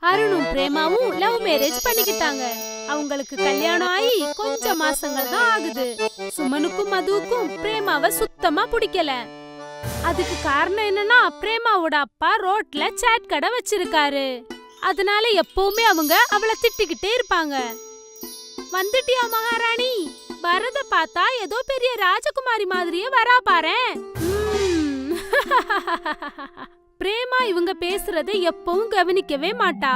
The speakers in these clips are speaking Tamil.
அருணும் பிரேமாவும் லவ் மேரேஜ் பண்ணிக்கிட்டாங்க. அவங்களுக்கு கல்யாணம் ஆகி கொஞ்சம் மாசங்கள் தான் ஆகுது. சுமனுக்கும் மதுவுக்கும் பிரேமாவை சுத்தமா பிடிக்கல. அதுக்கு காரணம் என்னன்னா, பிரேமாவோட அப்பா ரோட்ல சாட் கடை வச்சிருக்காரு. அதனால எப்பவுமே அவங்க அவளை திட்டிக்கிட்டே இருப்பாங்க. வந்துட்டியா மகாராணி? வரத பார்த்தா ஏதோ பெரிய ராஜகுமாரி மாதிரியே வரா பாரேன். பிரேமா இவங்க பேசுறதை எப்பவும் கவனிக்கவே மாட்டா.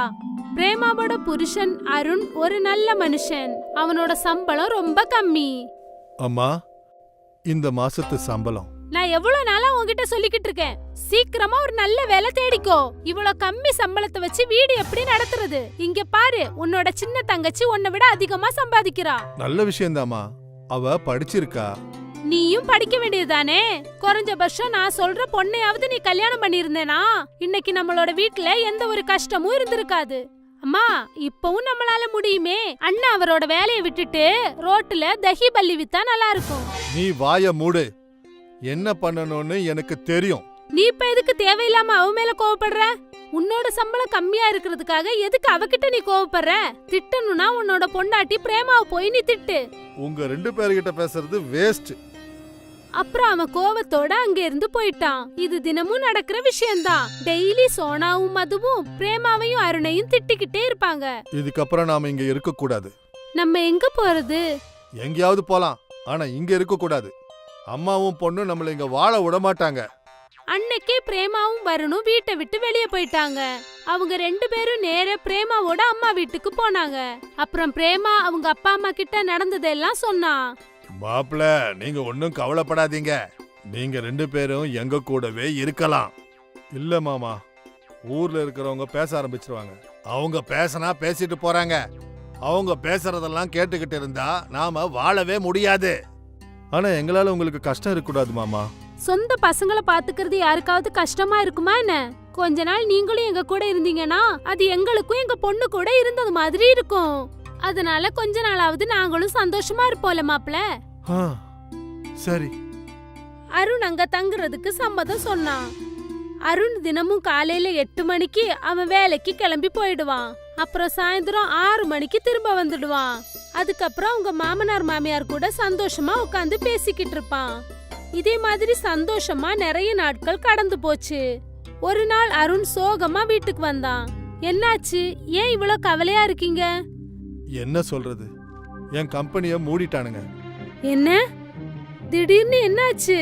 பிரேமாவோட புருஷன் அருண் ஒரு நல்ல மனுஷன். அவனோட சம்பளம் ரொம்ப கம்மி. அம்மா, இந்த மாசத்து சம்பளம். நான் எவ்வளவு நாளா உன்கிட்ட சொல்லிக்கிட்டு இருக்கேன், சீக்கிரமா ஒரு நல்ல வேலை தேடிக்கோ. இவ்வளவு கம்மி சம்பளத்தை வச்சு வீடு எப்படி நடத்துறது? இங்க பாரு, உன்னோட சின்ன தங்கச்சி உன்னை விட அதிகமா சம்பாதிக்கிறா. நல்ல விஷயம்தாம்மா, அவ படிச்சிருக்கா. நீயும் படிக்க வேண்டியதுதானே? குறைஞ்சபட்சம் நான் சொல்ற பொண்ணையாவது நீ கல்யாணம் பண்ணிருந்தேனா இன்னைக்கு நம்மளோட வீட்டுல எந்த ஒரு கஷ்டமும் இருந்திருக்காது. அம்மா, இப்பவும் நம்மளால முடியுமே. அண்ணா அவரோட வேலையை விட்டுட்டு ரோட்டுல தஹி பல்லி வித்தா நல்லா இருக்கும். நீ வாய மூடு. என்ன பண்ணணும்னு எனக்கு தெரியும். நீ இப்ப எதுக்கு தேவையில்லாம அவ மேல கோவப்படுற? உன்னோட சம்பளம் கம்மியா இருக்கிறதுக்காக எதுக்கு அவகிட்ட நீ கோவப்படுற? திட்டணும்னா உன்னோட பொண்டாட்டி பிரேமாவை போய் நீ திட்டு. உங்க ரெண்டு பேர்கிட்ட பேசுறது வேஸ்ட். அப்புறம் அவன் கோவத்தோட அங்க இருந்து போயிட்டான். இது தினமும் நடக்கிற விஷயம்தான். டெய்லி சோனாவும் மதுவும் பிரேமாவையும் அருணையும் திட்டிக்கிட்டே இருப்பாங்க. இதுக்கப்புறம் நாம இங்க இருக்க கூடாது. நம்ம எங்க போறது? எங்கேயாவது போலாம், ஆனா இங்க இருக்க கூடாது. அம்மாவும் பொண்ணும் நம்மள இங்க வாழ விட மாட்டாங்க. அன்னைக்கே பிரேமாவும் வருணும் வீட்டை விட்டு வெளியே போயிட்டாங்க. அவங்க ரெண்டு பேரும் நேர பிரேமாவோட அம்மா வீட்டுக்கு போனாங்க. அப்புறம் பிரேமா அவங்க அப்பா அம்மா கிட்ட நடந்ததெல்லாம் சொன்னா. மாப்ள, நீங்க ஒன்னும் கவலைப்படாதீங்க. நீங்க ரெண்டு பேரும் எங்க கூடவே இருக்கலாம். இல்ல மாமா, ஊர்ல இருக்கிறவங்க பேச ஆரம்பிச்சிருவாங்க. அவங்க பேசினா பேசிட்டு போறாங்க. அவங்க பேசுறதெல்லாம் கேட்டுக்கிட்டு இருந்தா நாம வாழவே முடியாது. ஆனா எங்களால உங்களுக்கு கஷ்டம் இருக்கக்கூடாது மாமா. சொந்த பசங்களை பாத்துக்கிறது யாருக்காவது கஷ்டமா இருக்குமா என்ன? கொஞ்ச நாள் நீங்களும் எங்க கூட இருந்தீங்கன்னா அது எங்களுக்கும் எங்க பொண்ணு கூட இருந்தது மாதிரி இருக்கும். அதனால கொஞ்ச நாளாவது நாங்களும் சந்தோஷமா இருப்போம்ல மாப்ள. சரி. அருண் அங்க தங்குறதுக்கு சம்மதம் சொன்னான். அருண் தினமும் காலையில 8 மணிக்கு அவன் வேலைக்கு கிளம்பி போயிடுவான். அப்புறம் சாயந்தரம் 6 மணிக்கு திரும்ப வந்துடுவான். அதுக்கப்புறம் அவங்க மாமனார் மாமியார் கூட சந்தோஷமா உட்காந்து பேசிக்கிட்டு இருப்பான். இதே மாதிரி சந்தோஷமா நிறைய நாட்கள் கடந்து போச்சு. ஒரு நாள் அருண் சோகமா வீட்டுக்கு வந்தான். என்னாச்சு? ஏன் இவ்வளவு கவலையா இருக்கீங்க? என்ன சொல்றது, என் கம்பெனிய மூடிட்டானுங்க. என்ன? திடீர்னு என்னாச்சு?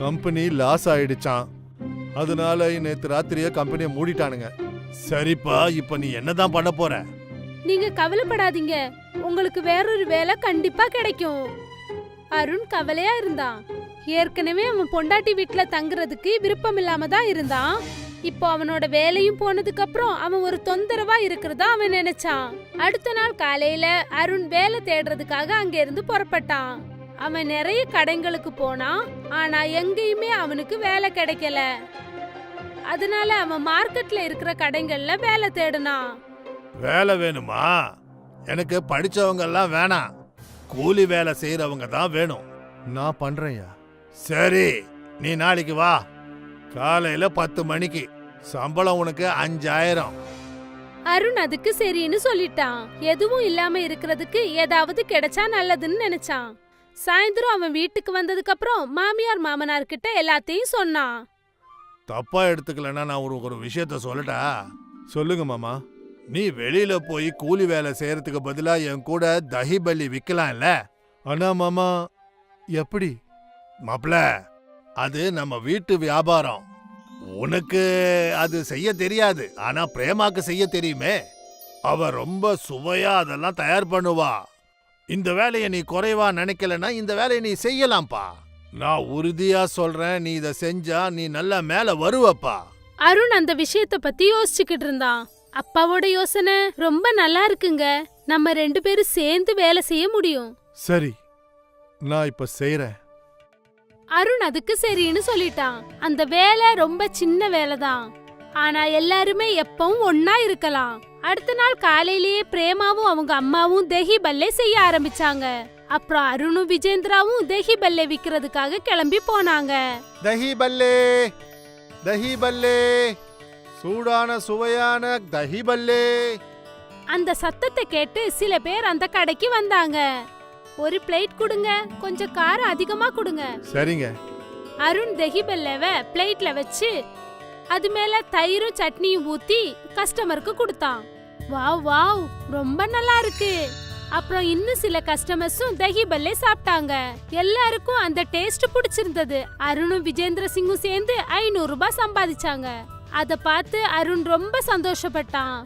கம்பெனி லாஸ் ஆயிடுச்சான். அதனால நேத்து ராத்திரியே கம்பெனியை மூடிட்டானுங்க. சரிப்பா, இப்ப நீ என்னதான் பண்ண போற? நீங்க கவலைப்படாதீங்க, உங்களுக்கு வேறொரு வேலை கண்டிப்பா கிடைக்கும். அருண் கவலையா இருந்தான். ஏற்கனவே அவன் பொண்டாட்டி வீட்டுல தங்குறதுக்கு விருப்பம் இல்லாம தான் இருந்தான். இப்போ அவனோட வேலையும் போனதுக்கு அப்புறம் அவன் ஒரு தொந்தரவா இருக்கிறதா அவன் நினைச்சான். அடுத்த நாள் காலையில அருண் வேலை தேடுறதுக்காக அங்க இருந்து புறப்பட்டான். அவன் நிறைய கடைங்களுக்கு போனான். ஆனா எங்கேயுமே அவனுக்கு வேலை கிடைக்கல. அதனால அவன் மார்க்கெட்ல இருக்கிற கடைகள்ல வேலை தேடினான். வேலை வேணுமா? எனக்கு படிச்சவங்க எல்லாம் வேணாம், கூலி வேலை செய்யறவங்க தான் வேணும். நான் பண்றேன்யா. சரி, நீ நாளைக்கு வா. காலையில 10 மணிக்கு. சம்பளம் உனக்கு 5000. அருண் அதுக்கு சரின்னு சொல்லிட்டான். எதுவும் இல்லாம இருக்கிறதுக்கு ஏதாவது கிடைச்சா நல்லதுன்னு நினைச்சான். சாயந்தரம் அவன் வீட்டுக்கு வந்ததுக்கு அப்புறம் மாமியார் மாமனார் கிட்ட எல்லாத்தையும் சொன்னான். தப்பா எடுத்துக்கலன்னா நான் ஒரு விஷயத்த சொல்லட்டா? சொல்லுங்க மாமா. நீ வெளியில போய் கூலி வேலை செய்யறதுக்கு பதிலா என் கூட தஹி பல்லி விக்கலாம்ல? ஆனா மாமா, எப்படி? மாப்ள, அது நம்ம வீட்டு வியாபாரம். உனக்கு அது செய்ய தெரியாது, ஆனா பிரேமாக்கு செய்ய தெரியுமே. அவ ரொம்ப சுவையா அதெல்லாம் தயார் பண்ணுவா. இந்த வேலையை நீ குறைவா நினைக்கலன்னா இந்த வேலையை நீ செய்யலாம்ப்பா. நான் உறுதியா சொல்றேன், நீ இத செஞ்சா நீ நல்லா மேல வருவப்பா. அருண் அந்த விஷயத்த பத்தி யோசிச்சுக்கிட்டு இருந்தான். அப்பாவோட யோசனை ரொம்ப நல்லா இருக்குங்க. நம்ம 2 பேரும் சேர்ந்து வேலை செய்ய முடியும். சரி, நான் இப்ப செய்யறேன். அருண் அதுக்கு சரின்னு சொல்லிட்டான். அந்த வேலை ரொம்ப சின்ன வேலை தான். ஆனா எல்லாருமே எப்பவும் ஒன்னா இருக்கலாம். அடுத்த நாள் காலையிலேயே பிரேமாவும் அவங்க அம்மாவும் தஹி பல்லே செய்ய ஆரம்பிச்சாங்க. அப்புறம் அருணும் விஜேந்திராவும் தஹி பல்லே விக்கிறதுக்காக கிளம்பி போனாங்க. தஹி பல்லே, தஹி பல்லே. சூடான சுவையான தஹி பல்லே. அந்த சத்தத்தை கேட்டு சில பேர் அந்த கடைக்கு வந்தாங்க. ஒரு பிளேட் கொடுங்க, கொஞ்சம் காரம் அதிகமா கொடுங்க. சரிங்க. அருண் தஹி பல்லேவை பிளேட்ல வச்சு அது மேல தயிரும் சட்னியும் ஊத்தி கஸ்டமருக்கு கொடுத்தான். வாவ் வாவ், ரொம்ப நல்லா இருக்கு. அப்புறம் இன்னும் சில கஸ்டமர்ஸும் தஹி பல்லே சாப்பிட்டாங்க. எல்லாருக்கும் அந்த டேஸ்ட் பிடிச்சிருந்தது. அருணும் விஜேந்திர சிங்கும் சேர்ந்து 500 ரூபாய் சம்பாதிச்சாங்க. அத பார்த்து அருண் ரொம்ப சந்தோஷப்பட்டான்.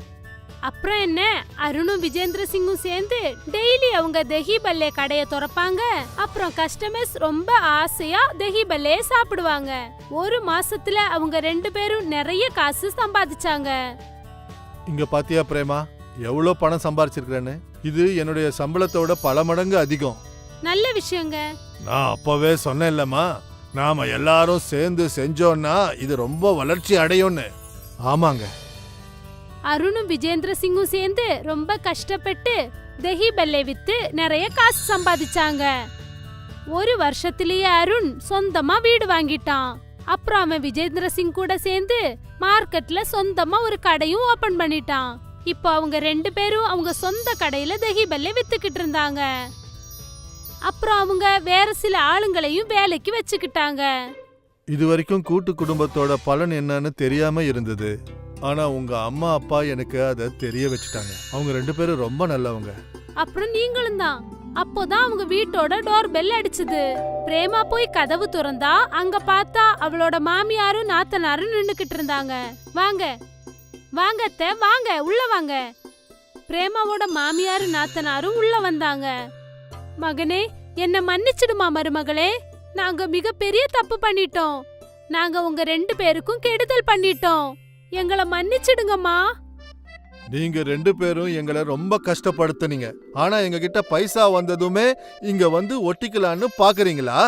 அப்புறம் என்ன, அருணும் விஜேந்திர சிங்கும் சேர்ந்து டெய்லி அவங்க தஹி பல்லே கடைய திறப்பாங்க. அப்புறம் கஸ்டமர்ஸ் ரொம்ப ஆசையா தஹி பல்லே சாப்பிடுவாங்க. ஒரு மாசத்துல அவங்க 2 பேரும் நிறைய காசு சம்பாதிச்சாங்க. இங்க பாத்தியா பிரேமா, எவ்வளவு பணம் சம்பாரிச்சிருக்கிறேன்னு? இது என்னுடைய சம்பளத்தோட பல மடங்கு அதிகம். நல்ல விஷயங்க. நான் அப்பவே சொன்னேன்லம்மா, நாம எல்லாரும் சேர்ந்து செஞ்சோம்னா இது ரொம்ப வளர்ச்சி அடையும்னு. ஆமாங்க. அருணும் விஜேந்திர சிங்கும் சேர்ந்து ரொம்ப கஷ்டப்பட்டு தஹி பல்லே வித்து நிறைய காசு சம்பாதிச்சாங்க. ஒரு வருஷத்திலேயே அருண் சொந்தமா வீடு வாங்கிட்டான். அப்புறம் அவன் விஜேந்திர சிங் கூட சேர்ந்து மார்க்கெட்ல சொந்தமா ஒரு கடையும் ஓபன் பண்ணிட்டான். இப்போ அவங்க 2 பேரும் அவங்க சொந்த கடையில தஹி பல்லே வித்துக்கிட்டு இருந்தாங்க. அப்புறம் அவங்க வேற சில ஆளுங்களையும் வேலைக்கு வச்சுக்கிட்டாங்க. இது வரைக்கும் கூட்டு குடும்பத்தோட பலன் என்னன்னு தெரியாம இருந்தது. ஆனா உங்க அம்மா அப்பா எனக்கு அதை தெரிய வச்சுட்டாங்க. அவங்க 2 பேரும் ரொம்ப நல்லவங்க. அப்புறம் நீங்களும் தான். அப்போதான் அவங்க வீட்டோட டோர் பெல் அடிச்சுது. பிரேமா போய் கதவு திறந்தா அங்க பார்த்தா அவளோட மாமியாரும் நாத்தனாரும் நின்னுக்கிட்டு இருந்தாங்க. வாங்க வாங்க அத்தை, வாங்க உள்ள வாங்க. பிரேமாவோட மாமியாரு நாத்தனாரும் உள்ள வந்தாங்க. மகனே, என்ன மன்னிச்சிடுமா மருமகளே, நாங்க மிகப்பெரிய தப்பு பண்ணிட்டோம். நாங்க உங்க 2 பேருக்கும் கெடுதல் பண்ணிட்டோம். எங்களை மன்னிச்சிடுங்கம்மா. நீங்க 2 பேரும் எங்களை ரொம்ப கஷ்டப்படுத்துனீங்க. ஆனா எங்க கிட்ட பைசா வந்ததுமே இங்க வந்து ஒட்டிக்கலான்னு பாக்குறீங்களா?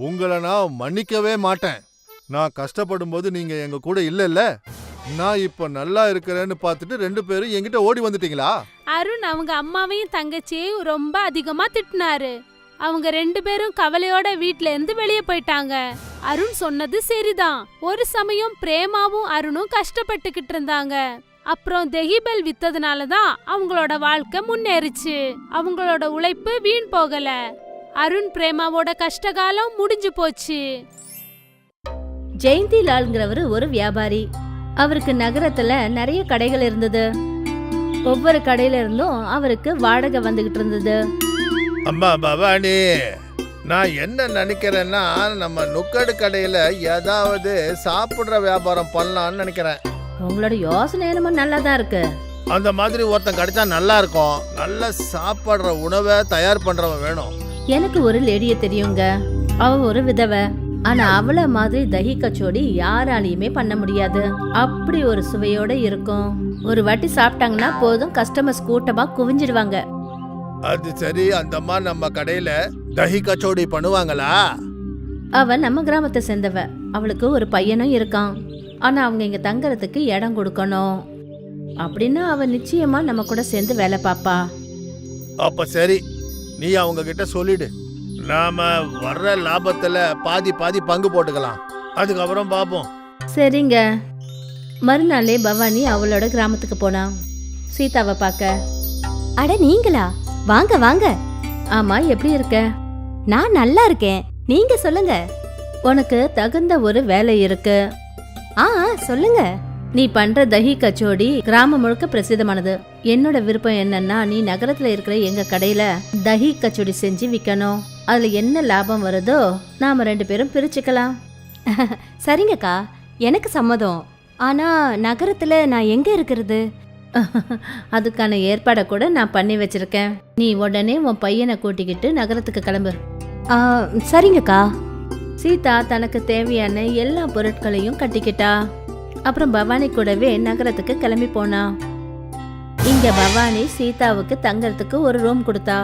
உங்களை நான் மன்னிக்கவே மாட்டேன். நான் கஷ்டப்படும் போது நீங்க எங்க கூட இல்லல்ல. நான் இப்ப நல்லா இருக்கிறேன்னு பார்த்துட்டு 2 பேரும் என்கிட்ட ஓடி வந்துட்டீங்களா? அருண் அவங்க அம்மாவையும் தங்கச்சியையும் ரொம்ப அதிகமா திட்டினாரு. அவங்க 2 பேரும் கவலையோட வீட்ல இருந்து வெளியே போயிட்டாங்க. அருண் சொன்னது சரிதான். ஒரு சமயம் பிரேமாவும் அருணும் கஷ்டப்பட்டுக்கிட்டு இருந்தாங்க. அப்புறம் தெஹிபல் வித்ததுனாலதான் அவங்களோட வாழ்க்கை முன்னேறிச்சு. அவங்களோட உழைப்பு வீண் போகல. அருண் பிரேமாவோட கஷ்டகாலம் முடிஞ்சு போச்சு. ஜெயந்தி லால்ங்கிறவரு ஒரு வியாபாரி. அவருக்கு நகரத்துல நிறைய கடைகள் இருந்தது. ஒவ்வொரு கடையில இருந்தும் அவருக்கு வாடகை வந்துகிட்டு இருந்தது. அம்மா பவானி, நான் என்ன நினைக்கிறேன்னா, நம்ம நுக்கடு கடையில ஏதாவது சாப்பிடுற வியாபாரம் பண்ணலாம்னு நினைக்கிறேன். உங்களோட யோசனை என்னமோ நல்லா தான் இருக்கு. அந்த மாதிரி ஒருத்தன் கிடைச்சா நல்லா இருக்கும். நல்ல சாப்பிடுற உணவை தயார் பண்றவன் வேணும். எனக்கு ஒரு லேடிய தெரியுங்க. அவ ஒரு விதவை. ஆனா அவள மாதிரி தஹி கச்சோடி யாராலையுமே பண்ண முடியாது. அப்படி ஒரு சுவையோட இருக்கும். ஒரு வாட்டி சாப்பிட்டாங்கன்னா போதும், கஸ்டமர்ஸ் கூட்டமா குவிஞ்சிடுவாங்க. அது சரி, அந்தம்மா நம்ம கடையில தஹி கச்சோடி பண்ணுவாங்களா? அவ நம்ம கிராமத்தை சேர்ந்தவ. அவளுக்கு ஒரு பையனும் இருக்கான். ஆனா அவங்க இங்க தங்கறதுக்கு இடம் கொடுக்கணும். அப்படின்னா அவ நிச்சயமா நம்ம கூட சேர்ந்து வேலை பாப்பா. அப்ப சரி, நீ அவங்க கிட்ட சொல்லிடு. நாம வர்ற லாபத்துல பாதி பாதி பங்கு போட்டுக்கலாம். அதுக்கப்புறம் பாப்போம். சரிங்க. மறுநாளே பவானி அவளோட கிராமத்துக்கு போனா சீதாவை பார்க்க. அட நீங்களா? வாங்க வாங்க. ஆமா, எப்படி இருக்க? நான் நல்லா இருக்கேன். நீங்க சொல்லுங்க. உனக்கு தகுந்த ஒரு வேலை இருக்கு. ஆ சொல்லுங்க. நீ பண்ற தஹி கச்சோடி கிராமம் முழுக்க பிரசித்தமானது. என்னோட விருப்பம் என்னன்னா, நீ நகரத்துல இருக்கிற எங்க கடையில தஹி கச்சோடி செஞ்சு விக்கணும். அதுல என்ன லாபம் வருதோ நாம 2 பேரும் பிரிச்சுக்கலாம். சரிங்கக்கா, எனக்கு சம்மதம். ஆனா நகரத்துல நான் எங்க இருக்கிறது? அதுக்கான ஏற்பாடை கூட நான் பண்ணி வச்சிருக்கேன். நீ உடனே உன் பையனை கூட்டிக்கிட்டு நகரத்துக்கு கிளம்பு. சரிங்கக்கா. சீதா தனக்கு தேவையான எல்லா பொருட்களையும் கட்டிக்கிட்டா. அப்புறம் பவானி கூடவே நகரத்துக்கு கிளம்பி போனா. இங்க பவானி சீதாவுக்கு தங்கறதுக்கு ஒரு ரூம் கொடுத்தா.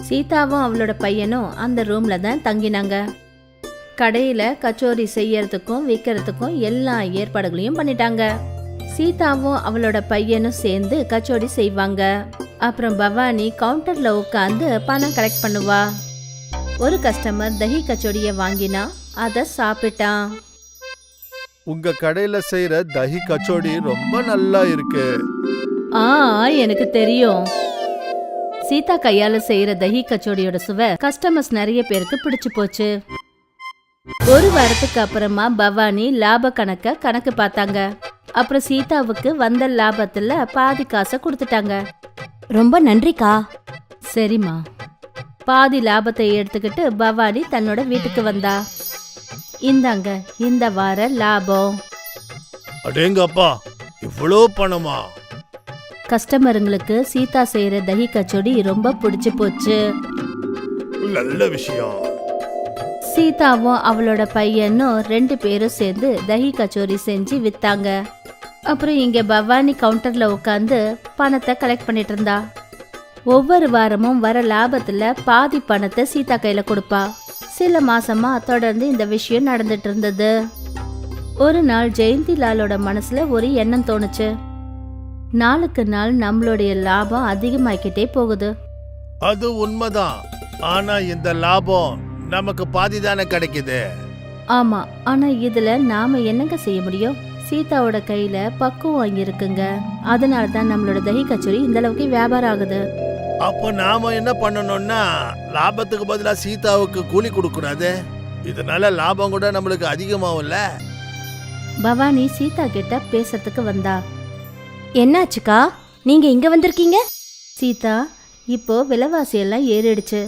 சீதாவும் அவளோட பையனும் அந்த ரூம்ல தான் தங்கினாங்க. கடையில கச்சோரி செய்யறதுக்கும் விற்கிறதுக்கும் எல்லா ஏற்பாடுகளையும் பண்ணிட்டாங்க. சீதாவும் அவளோட பையனும் சேர்ந்து கச்சோடி செய்வாங்க. அப்புறம் பவானி கவுண்டர்ல உட்காந்து பணம் கலெக்ட் பண்ணுவா. ஒரு கஸ்டமர் தஹி கச்சோடிய வாங்கினா, அத சாப்பிட்டான். உங்க கடையில செய்யற தஹி கச்சோடி ரொம்ப நல்லா இருக்கு. ஆ எனக்கு தெரியும். சீதா கையால செய்யற தஹி கச்சோடியோட சுவை கஸ்டமர்ஸ் நிறைய பேருக்கு பிடிச்சு போச்சு. ஒரு வாரத்துக்கு அப்புறமா பவானி லாப கணக்கு பார்த்தாங்க. அப்புறம் சீதாவுக்கு வந்த லாபத்துல பாதி காசை கொடுத்துட்டாங்க. ரொம்ப நன்றிக்கா. சரிம்மா. பாதி லாபத்தை எடுத்துக்கிட்டு பவானி தன்னோட வீட்டுக்கு வந்தா. இந்தாங்க இந்த வார லாபம். அடேங்கப்பா, இவ்வளோ பணமா? கஸ்டமருங்களுக்கு சீதா செய்யற தஹி கச்சோடி ரொம்ப பிடிச்சு போச்சு. நல்ல விஷயம். சீதாவும் அவளோட பையனும் 2 பேரும் சேர்ந்து தஹி கச்சோரி செஞ்சு வித்தாங்க. அப்புறம் இங்க பவானி கவுண்டர்ல உட்காந்து பணத்தை கலெக்ட் பண்ணிட்டு இருந்தா. ஒவ்வொரு வாரமும் வர லாபத்துல பாதி பணத்தை சீதா கையில கொடுப்பா. சில மாசமா தொடர்ந்து இந்த விஷயம் நடந்துட்டு இருந்தது. ஒரு நாள் ஜெயந்தி லாலோட மனசுல ஒரு எண்ணம் தோணுச்சு. நாளுக்கு நாள் நம்மளுடைய லாபம் அதிகமாக்கிட்டே போகுது. அது உண்மைதான். ஆனா இந்த லாபம் நமக்கு பாதி தானே கிடைக்குது. ஆமா, ஆனா இதுல நாம என்னங்க செய்ய முடியும்? சீதாவோட கையில பக்குவம் வாங்கி இருக்குங்க. அதனால தான் நம்மளோட தஹி கச்சோரி இந்த அளவுக்கு வியாபாரம் ஆகுது. அப்போ நாம என்ன பண்ணணும்னா லாபத்துக்கு பதிலா சீதாவுக்கு கூலி கொடுக்கூடாது. இதனால லாபம் கூட நம்மளுக்கு அதிகமாகும்ல. பவானி சீதா கிட்ட பேசுறதுக்கு வந்தா. என்னாச்சுக்கா, நீங்க இங்க வந்திருக்கீங்க? சீதா, இப்போ விலைவாசி எல்லாம் ஏறிடுச்சு.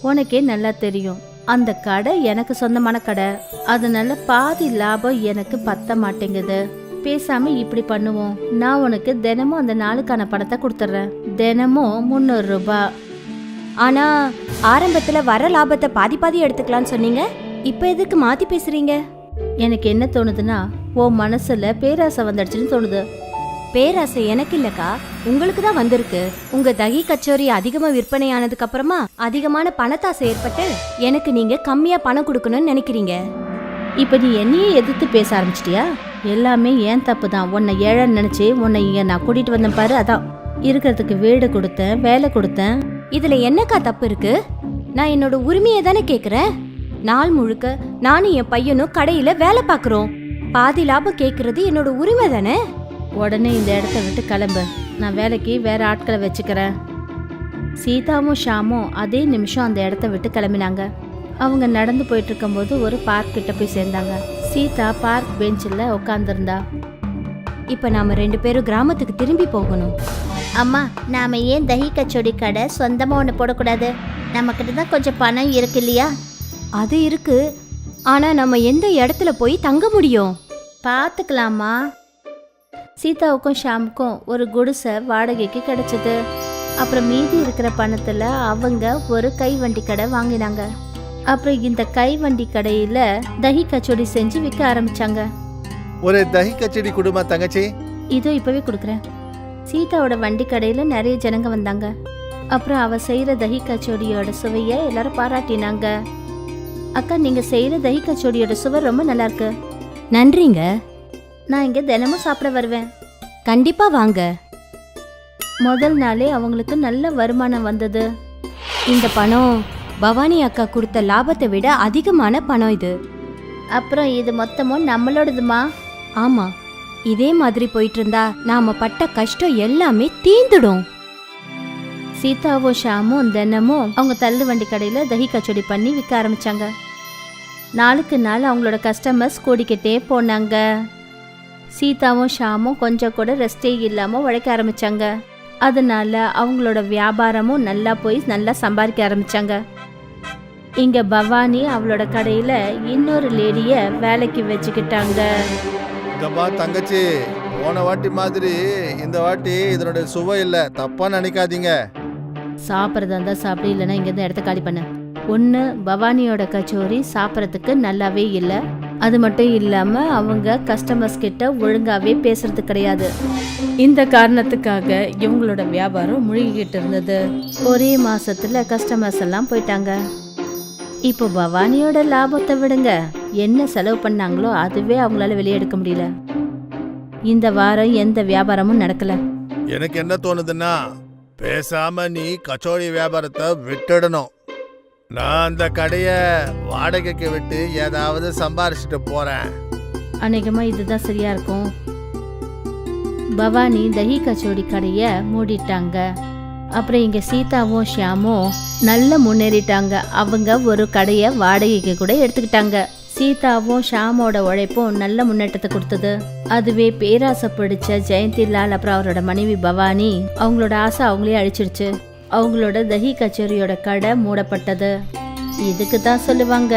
உனக்கே நல்லா தெரியும், அந்த கடை எனக்கு சொந்தமான கடை. அதனால பாதி லாபம் எனக்கு பத்த மாட்டேங்குது. பேசாம இப்படி பண்ணுவோம், நான் உனக்கு தினமும் அந்த நாளுக்கான பணத்தை கொடுத்துட்றேன். தினமும் 300 ரூபாய். ஆனா ஆரம்பத்துல வர லாபத்தை பாதி பாதி எடுத்துக்கலாம்னு சொன்னீங்க. இப்ப எதுக்கு மாத்தி பேசுறீங்க? எனக்கு என்ன தோணுதுன்னா, உன் மனசுல பேராசை வந்துடுச்சுன்னு தோணுது. பேராசை எனக்கு இல்லக்கா, உங்களுக்கு தான் வந்திருக்கு. உங்க தஹி கச்சோரி அதிகமா விற்பனை ஆனதுக்கு அப்புறமா அதிகமான பணத்தாசை ஏற்பட்டு எனக்கு நீங்க கம்மியா பணம் கொடுக்கணும்னு நினைக்கிறீங்க. இப்ப நீ என்னையே எதிர்த்து பேச ஆரம்பிச்சிட்டியா? எல்லாமே ஏன் தப்பு தான். உன்னை ஏழைன்னு நினைச்சு உன்னை இங்க நான் கூட்டிட்டு வந்தேன் பாரு. அதான் இருக்கிறதுக்கு வீடு கொடுத்தேன், வேலை கொடுத்தேன். இதுல என்னக்கா தப்பு இருக்கு? நான் என்னோட உரிமையை தானே கேக்குறேன். நாள் முழுக்க நானும் என் பையனும் கடையில வேலை பாக்குறோம். பாதி லாபம் கேக்குறது என்னோட உரிமை தானே. உடனே இந்த இடத்த விட்டு கிளம்பு. நான் வேலைக்கு வேற ஆட்களை வச்சுக்கிறேன். சீதாவும் ஷாமும் அதே நிமிஷம் அந்த இடத்த விட்டு கிளம்பினாங்க. அவங்க நடந்து போயிட்டு இருக்கும்போது ஒரு பார்க் கிட்ட போய் சேர்ந்தாங்க. சீதா பார்க் பெஞ்சில் உட்காந்துருந்தா. இப்ப நாம 2 பேரும் கிராமத்துக்கு திரும்பி போகணும். அம்மா, நாம ஏன் தஹி கச்சோடி கடை சொந்தமா ஒன்று போடக்கூடாது? நம்ம கிட்ட தான் கொஞ்சம் பணம் இருக்கு இல்லையா? அது இருக்கு, ஆனா நம்ம எந்த இடத்துல போய் தங்க முடியும்? பார்த்துக்கலாமா. சீதாவுக்கும் ஷாமுக்கும் ஒரு குடிசை வாடகைக்கு கிடைச்சது. அப்புறம் மீதி இருக்கிற பணத்துல அவங்க ஒரு கைவண்டி கடை வாங்கினாங்க. அப்புறம் இந்த கைவண்டி கடையில தஹி கச்சோடி செஞ்சு விற்க ஆரம்பிச்சாங்க. ஒரு தஹி கச்சடி குடுமா தங்கச்சி. இதோ இப்பவே கொடுக்குறேன். சீதாவோட வண்டி கடையில நிறைய ஜனங்க வந்தாங்க. அப்புறம் அவ செய்யற தஹி கச்சோடியோட சுவைய எல்லாரும் பாராட்டினாங்க. அக்கா, நீங்க செய்யற தஹி கச்சோடியோட சுவை ரொம்ப நல்லா இருக்கு. நன்றிங்க. நான் இங்க தினமும் சாப்பிட வருவேன். கண்டிப்பா வாங்க. முதல் நாளே அவங்களுக்கு நல்ல வருமானம் வந்தது. இந்த பணம் பவானி அக்கா கொடுத்த லாபத்தை விட அதிகமான பணம் இது. அப்புறம் இது மொத்தமும் நம்மளோடதுமா? ஆமா, இதே மாதிரி போயிட்டு இருந்தா நாம பட்ட கஷ்டம் எல்லாமே தீந்துடும். சீதாவும் ஷாமும் தினமும் அவங்க தள்ளு வண்டி கடையில தஹி கச்சோடி பண்ணி விற்க ஆரம்பிச்சாங்க. நாளுக்கு நாள் அவங்களோட கஸ்டமர்ஸ் கூடிக்கிட்டே போனாங்க. சீதாவும் ஷாமும் கொஞ்சம் கூட ரெஸ்டே இல்லாம உழைக்க ஆரம்பிச்சாங்க. அதனால அவங்களோட வியாபாரமும் நல்லா போய் நல்லா சம்பாதிக்க ஆரம்பிச்சாங்க. இங்க பவானி அவளோட கடையில இன்னொரு லேடிய வேலைக்கு வச்சுக்கிட்டாங்க. இதப்பா தங்கச்சி, போன வாட்டி மாதிரி இந்த வாட்டி இதனுடைய சுவை இல்ல, தப்பா நினைக்காதீங்க. சாப்பிட்றதா இருந்தா சாப்பிடு, இல்லைன்னா இங்கேருந்து இடத்த காலி பண்ண. ஒன்று, பவானியோட கச்சோரி சாப்பிட்றதுக்கு நல்லாவே இல்லை. அது மட்டும் இல்லாம அவங்க கஸ்டமர்ஸ் கிட்ட ஒழுங்காவே பேசுறது கிடையாது. இந்த காரணத்துக்காக இவங்களோட வியாபாரம் முழுகிக்கிட்டு இருந்தது. ஒரே மாசத்துல கஸ்டமர்ஸ் எல்லாம் போயிட்டாங்க. இப்போ பவானியோட லாபத்தை விடுங்க, என்ன செலவு பண்ணாங்களோ அதுவே அவங்களால வெளியே எடுக்க முடியல. இந்த வாரம் எந்த வியாபாரமும் நடக்கல. எனக்கு என்ன தோணுதுன்னா, பேசாம நீ கச்சோடி வியாபாரத்தை விட்டுடணும். நான் அந்த கடைய வாடகைக்கு விட்டு ஏதாவது சம்பாரிச்சுட்டு போறேன். அநேகமா இதுதான் சரியா இருக்கும். பவானி தஹி கச்சோடி கடையை மூடிட்டாங்க. அப்புறம் இங்க சீதாவும் ஷியாமும் நல்ல முன்னேறிட்டாங்க. அவங்க ஒரு கடையை வாடகைக்கு கூட எடுத்துக்கிட்டாங்க. சீதாவும் ஷியாமோட உழைப்பும் நல்ல முன்னேற்றத்தை கொடுத்தது. அதுவே பேராசை பிடிச்ச ஜெயந்திலால் அப்புறம் அவரோட மனைவி பவானி அவங்களோட ஆசை அவங்களே அழிச்சிருச்சு. அவங்களோட தஹி கச்சோரியோட கடை மூடப்பட்டது. இதுக்கு தான் சொல்லுவாங்க,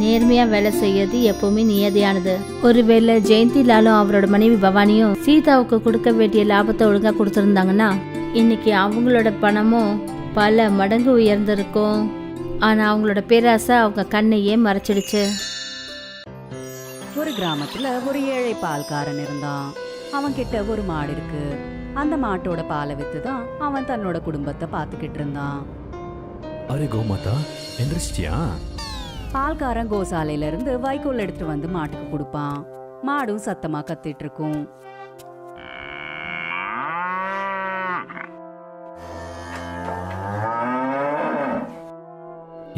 நேர்மையா வேலை செய்யறது எப்பவுமே நியதியானது. ஒருவேளை ஜெயந்திலாலும் அவரோட மனைவி பவானியும் சீதாவுக்கு கொடுக்க வேண்டிய லாபத்தை ஒழுங்கா கொடுத்துருந்தாங்கன்னா இன்னைக்கு அவங்களோட பணமும் பல மடங்கு உயர்ந்திருக்கும். ஆனா அவங்களோட பேராசை அவங்க கண்ணையே மறைச்சிடுச்சு. ஒரு கிராமத்துல ஒரு ஏழை பால்காரன் இருந்தான். அவன் கிட்ட ஒரு மாடு இருக்கு. அந்த மாட்டோட பாலை வித்துதான் அவன் தன்னோட குடும்பத்தை பாத்துக்கிட்டு இருந்தான். அரே கோமாதா, எந்திரிச்சிட்டியா? பால்காரன் கோசாலையில இருந்து வைக்கோல் எடுத்துட்டு வந்து மாட்டுக்கு கொடுப்பான். மாடும் சத்தமா கத்திட்டு இருக்கும்.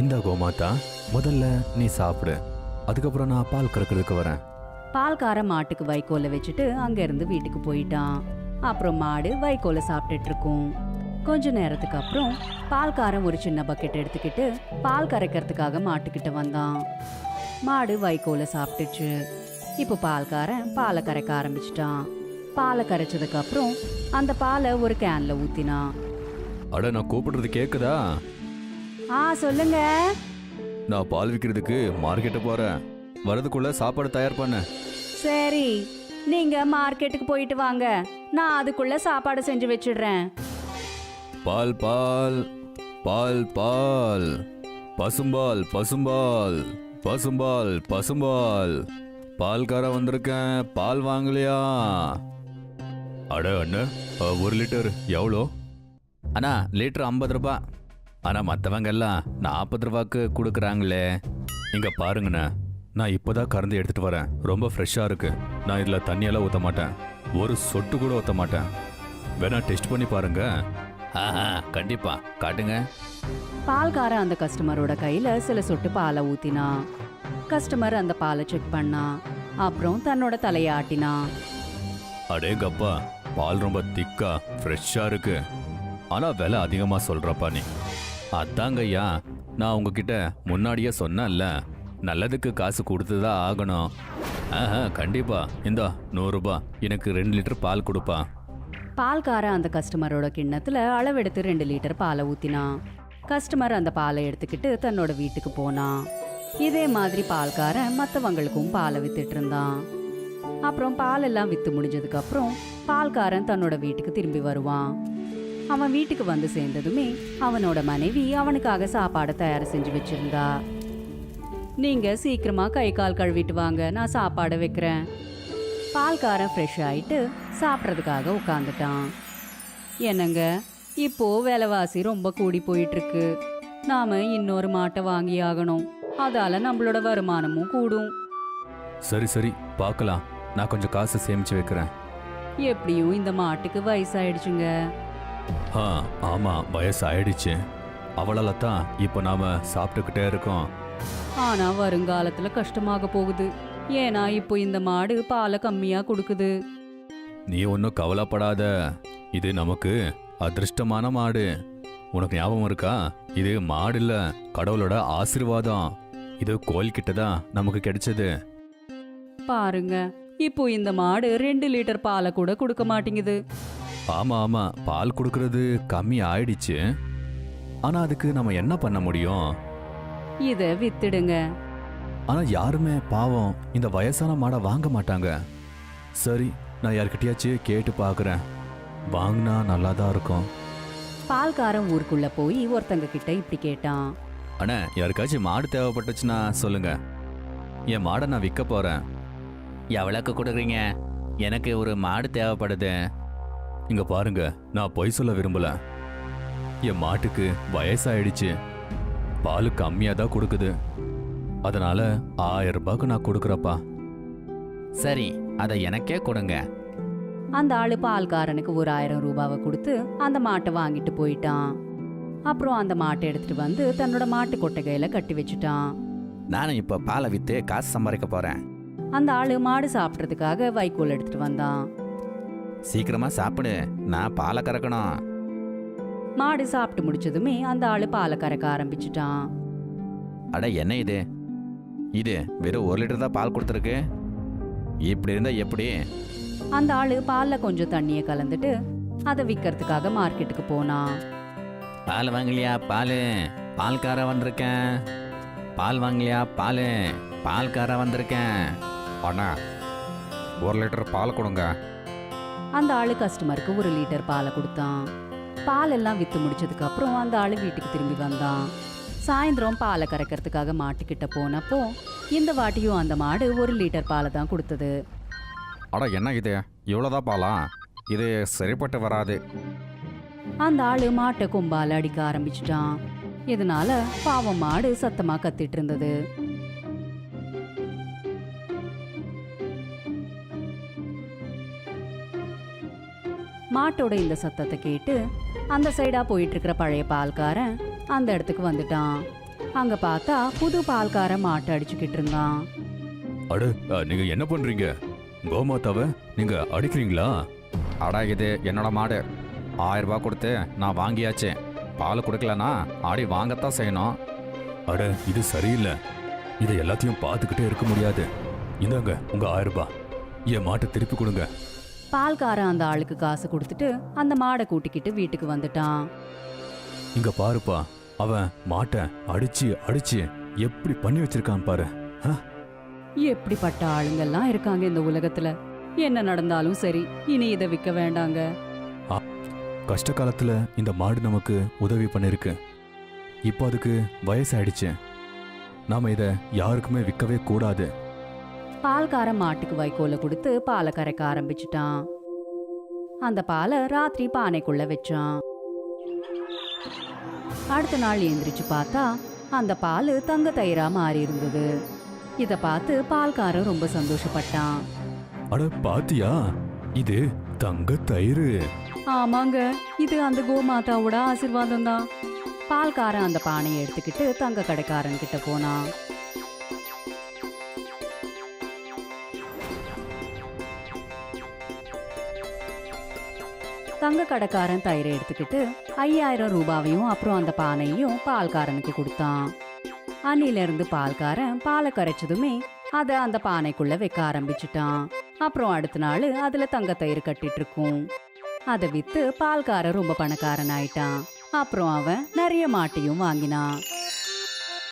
இந்த கோமாதா, முதல்ல நீ சாப்பிடு, அதுக்கப்புறம் நான் பால் கறக்கிறதுக்கு வரேன். பால்காரன் மாட்டுக்கு வைக்கோலை வச்சுட்டு அங்க இருந்து வீட்டுக்கு போயிட்டான். அப்புறம் மாடு வைக்கோலை சாப்பிட்டுட்டு இருக்கும். கொஞ்ச நேரத்துக்கு அப்புறம் பால்காரன் ஒரு சின்ன பக்கெட் எடுத்துக்கிட்டு பால் கரைக்கிறதுக்காக மாட்டுக்கிட்ட வந்தான். மாடு வைக்கோலை சாப்பிட்டுச்சு. இப்போ பால்காரன் பாலை கரைக்க ஆரம்பிச்சிட்டான். பாலை கரைச்சதுக்கு அப்புறம் அந்த பாலை ஒரு கேன்ல ஊத்தினான். அட, நான் கூப்பிடுறது கேக்குதா? சொல்லுங்க. நான் பால் விற்கிறதுக்கு மார்க்கெட்டு போறேன். வரதுக்குள்ள சாப்பாடு தயார் பண்ண. சரி, நீங்க மார்க்கெட்டுக்கு போயிட்டு வாங்க, நான் அதுக்குள்ள சாப்பாடு செஞ்சு வச்சிடுறேன். பால் பால் பால் பால், பசும்பால் பசும்பால் பசும்பால் பசும்பால், பால்கார வந்திருக்கேன், பால் வாங்கலையா? அட அண்ணன், 1 லிட்டர் எவ்வளோ? அண்ணா, லிட்டர் 50 ரூபா. ஆனா மற்றவங்க எல்லாம் 40 ரூபாய்க்கு கொடுக்குறாங்களே. இங்க பாருங்கண்ணா, நான் இப்போதான் கறந்து எடுத்துட்டு வரேன். ரொம்ப ஃப்ரெஷ்ஷா இருக்கு. நான் இதுல தண்ணியெல்லாம் ஊற்ற மாட்டேன், ஒரு சொட்டு கூட ஊற்ற மாட்டேன். வேணா டெஸ்ட் பண்ணி பாருங்க. கண்டிப்பா காட்டுங்க. பால்காரன் அந்த கஸ்டமரோட கையில சில சொட்டு பாலை ஊத்தினான். கஸ்டமர் அந்த பாலை செக் பண்ணான். அப்புறம் தன்னோட தலையை ஆட்டினான். அடேங்கப்பா, பால் ரொம்ப திக்கா ஃப்ரெஷ்ஷா இருக்கு. ஆனா விலை அதிகமா சொல்றப்பா நீ. அதாங்க ஐயா, நான் உங்ககிட்ட முன்னாடியே சொன்னேன்ல, நல்லதுக்கு காசு கொடுத்துதான் ஆகணும். கண்டிப்பா. இந்தா 100 ரூபாய், எனக்கு 2 லிட்டர் பால் கொடுப்பா. பால்காரன் அந்த கஸ்டமரோட கிண்ணத்துல அளவெடுத்து 2 லிட்டர் பாலை ஊத்தினான். கஸ்டமர் அந்த பாலை எடுத்துக்கிட்டு தன்னோட வீட்டுக்கு போனான். இதே மாதிரி பால்காரன் மற்றவங்களுக்கும் பாலை வித்துட்டு இருந்தான். அப்புறம் பாலெல்லாம் வித்து முடிஞ்சதுக்கு அப்புறம் பால்காரன் தன்னோட வீட்டுக்கு திரும்பி வருவான். அவன் வீட்டுக்கு வந்து சேர்ந்ததுமே அவனோட மனைவி அவனுக்காக சாப்பாடு தயார் செஞ்சு வச்சிருந்தா. நீங்க சீக்கிரமா கை கால் கழுவிட்டு வாங்க, நான் சாப்பாடு வைக்கிறேன். பால்காரன் ஃப்ரெஷ் ஆயிட்டு சாப்பிட்றதுக்காக உட்காந்துட்டான். என்னங்க, இப்போ விலைவாசி ரொம்ப கூடி போயிட்டு இருக்கு. நாம இன்னொரு மாட்டை வாங்கி ஆகணும். அதால நம்மளோட வருமானமும் கூடும். சரி சரி, பார்க்கலாம். நான் கொஞ்சம் காசு சேமிச்சு வைக்கிறேன். எப்படியும் இந்த மாட்டுக்கு வயசாயிடுச்சுங்க. ஆமா, வயசு ஆயிடுச்சு. அவளால தான் இப்போ நாம சாப்பிட்டுக்கிட்டே இருக்கோம். ஆனா வருங்காலத்துல கஷ்டமாக போகுது. ஏன்னா இப்போ இந்த மாடு பாலை கம்மியா கொடுக்குது. நீ ஒன்றும் கவலைப்படாத, இது நமக்கு அதிர்ஷ்டமான மாடு. உனக்கு ஞாபகம் இருக்கா? இது மாடு இல்ல, கடவுளோட ஆசீர்வாதம். இது கோயில்கிட்ட தான் நமக்கு கிடைச்சது. பாருங்க, இப்போ இந்த மாடு 2 லிட்டர் பாலை கூட கொடுக்க மாட்டேங்குது. ஆமா ஆமா, பால் கொடுக்கறது கம்மி ஆயிடுச்சு. ஆனா அதுக்கு நம்ம என்ன பண்ண முடியும்? இத வித்துடுங்க. ஆனா யாருமே பாவம் இந்த வயசான மாடை வாங்க மாட்டாங்க. சரி, நான் யார்கிட்டயாச்சும் கேட்டு பார்க்குறேன். வாங்கினா நல்லா தான் இருக்கும். பால்காரன் ஊருக்குள்ள போய் ஒருத்தங்க கிட்ட இப்படி கேட்டான். அண்ணா, யாருக்காச்சும் மாடு தேவைப்பட்டுச்சுன்னா சொல்லுங்க. என் மாடை நான் விற்க போறேன். எவ்வளோக்கு கொடுக்குறீங்க? எனக்கு ஒரு மாடு தேவைப்படுது. இங்க பாருங்க, நான் பொய் சொல்ல விரும்பல. என் மாட்டுக்கு வயசாயிடுச்சு, பால் கம்மியாக தான் கொடுக்குது. அதனால 1000 ரூபாய்க்கு நான் கொடுக்குறப்பா. சரி, அதை எனக்கே கொடுங்க. அந்த ஆளு பால்காரனுக்கு ஒரு 1000 ரூபாவை கொடுத்து அந்த மாட்டை வாங்கிட்டு போயிட்டான். அப்புறம் அந்த மாட்டை எடுத்துட்டு வந்து தன்னோட மாட்டு கொட்டகையில கட்டி வச்சுட்டான். நானும் இப்போ பாலை விற்று காசு சம்பாதிக்க போறேன். அந்த ஆளு மாடு சாப்பிட்றதுக்காக வைக்கோல் எடுத்துட்டு வந்தான். சீக்கிரமா சாப்பிடு, நான் பாலை கறக்கணும். மாடு சாப்பிட்டு முடிச்சதுமே அந்த ஆளு பாலை கறக்க ஆரம்பிச்சிட்டான். அட என்ன இது? இது வெறும் 1 லிட்டர் தான் பால் கொடுத்துருக்கு. இப்படி இருந்தா எப்படி? அந்த ஆளு பால்ல கொஞ்சம் தண்ணியை கலந்துட்டு அதை விற்கிறதுக்காக மார்க்கெட்டுக்கு போனான். பால் வாங்கலையா? பால்கார வந்திருக்கேன். பால் வாங்கலையா? பால்கார வந்திருக்கேன். அண்ணா 1 லிட்டர் பால் கொடுங்க. அந்த ஆளு கஸ்டமருக்கு 1 லிட்டர் பாலை கொடுத்தான். பால் எல்லாம் வித்து முடிச்சதுக்கு அப்புறம் அந்த ஆளு வீட்டுக்கு திரும்பி வந்தான். சாயந்தரம் பாலை கறக்கிறதுக்காக மாட்டுக்கிட்ட போனப்போ இந்த வாட்டியும் அந்த மாடு 1 லிட்டர் பாலை தான் கொடுத்தது. அட என்ன இது, இவ்வளோதான் பாலா? இது சரிப்பட்டு வராது. அந்த ஆளு மாட்டை கொம்பால அடிக்க ஆரம்பிச்சிட்டான். இதனால பாவம் மாடு சத்தமா கத்திட்டு இருந்தது. மாட்டோட இந்த சத்தத்தை கேட்டு அந்த சைடா போயிட்டு இருக்கிற பழைய பால்காரன் அந்த இடத்துக்கு வந்துட்டான். அங்க பார்த்தா புது பால்காரன் மாட்டை அடிச்சுக்கிட்டு இருந்தான். அட நீங்க என்ன பண்றீங்க? கோமாதாவை நீங்க அடிக்கிறீங்களா? அட இது என்னோட மாடு. 1000 ரூபாய் கொடுத்து நான் வாங்கியாச்சு. பால் கொடுக்கலனா ஆடி வாங்கத்தான் செய்யணும். அட இது சரியில்லை. இதை எல்லாத்தையும் பார்த்துக்கிட்டே இருக்க முடியாது. இந்தாங்க உங்க 1000 ரூபாய். என் மாட்டை திருப்பி கொடுங்க. பால்காரன் அந்த ஆளுக்கு காசு கொடுத்துட்டு அந்த மாடை கூட்டிக்கிட்டு வீட்டுக்கு வந்துட்டான். இங்க பாருப்பா, அவன் மாட்டை அடிச்சு அடிச்சு எப்படி பண்ணி வச்சிருக்கான் பாரு. எப்படிப்பட்ட ஆளுங்கெல்லாம் இருக்காங்க இந்த உலகத்துல. என்ன நடந்தாலும் சரி, இனி இதை விற்க வேண்டாங்க. கஷ்ட காலத்துல இந்த மாடு நமக்கு உதவி பண்ணிருக்கு. இப்போ அதுக்கு வயசாயிடுச்சு. நாம இதை யாருக்குமே விற்கவே கூடாது. பால்காரன் மாட்டுக்கு வைக்கோல கொடுத்து பாலை கறக்க ஆரம்பிச்சுட்டான். அந்த பாலை ராத்திரி பானைக்குள்ள வச்சான். அடுத்த நாள் எழுந்திரிச்சு பார்த்தா அந்த பால் தங்க தயிரா மாறி இருந்தது. இத பார்த்து பால்காரன் ரொம்ப சந்தோஷப்பட்டான். அட பாத்தியா, இது தங்க தயிர். ஆமாங்க, இது அந்த கோமாதாவோட ஆசீர்வாதம் தான். பால்காரன் அந்த பானையை எடுத்துக்கிட்டு தங்க கடைக்காரன் கிட்ட போனான். தங்க கடைக்காரன் தயிரை எடுத்துக்கிட்டு 5000 ரூபாவையும் அப்புறம் அந்த பானையும் பால்காரனுக்கு கொடுத்தான். அன்னிலிருந்து பால்காரன் பாலை கரைச்சதுமே அதை அந்த பானைக்குள்ள வைக்க ஆரம்பிச்சுட்டான். அப்புறம் அடுத்த நாள் அதுல தங்க தயிர் கட்டிட்டு இருக்கும். அதை வித்து பால்காரன் ரொம்ப பணக்காரன் ஆயிட்டான். அப்புறம் அவன் நிறைய மாட்டையும் வாங்கினான்.